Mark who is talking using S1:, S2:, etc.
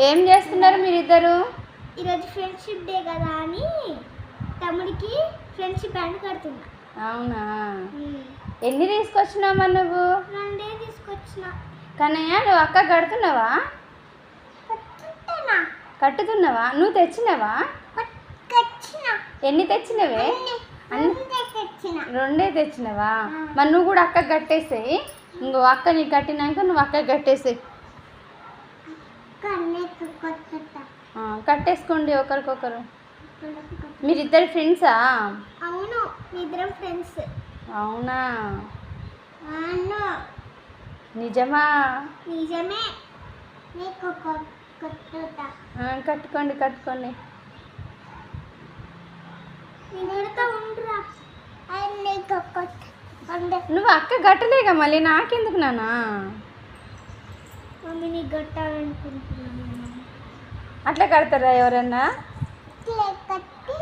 S1: ఏం చేస్తున్నారు మీరిద్దరు?
S2: ఈరోజు ఫ్రెండ్షిప్ డే కదా అని తమ్ముడికి ఫ్రెండ్షిప్ బ్యాండ్ కడుతున్నా.
S1: అవునా? ఎన్ని తీసుకొచ్చినావా నువ్వు?
S2: 2 తీసుకొచ్చిన.
S1: కన్నయ్య నువ్వు అక్క కడుతున్నావా? కట్టుతున్నావా? నువ్వు తెచ్చినావా? ఎన్ని తెచ్చినవే? 2 తెచ్చినవా? మరి నువ్వు కూడా అక్క కట్టేసేయి. ఇంకో అక్క నీకు కట్టినాక నువ్వు అక్క కట్టేసేయి. కట్టేసుకోండి ఒకరికొకరు. మీరిద్దరు ఫ్రెండ్సా?
S2: అవును, ఇద్దరం ఫ్రెండ్స్.
S1: అవునా?
S2: అవును.
S1: నిజమా?
S2: నిజమే. నీకు
S1: కట్టుకోండి కట్టుకోండి. నువ్వు అక్క కట్టలేక మళ్ళీ నాకెందుకు నానా?
S2: మమ్మీని కట్టాలనుకుంటున్నాను.
S1: అట్లా కడతారా ఎవరన్నా?
S2: కట్టి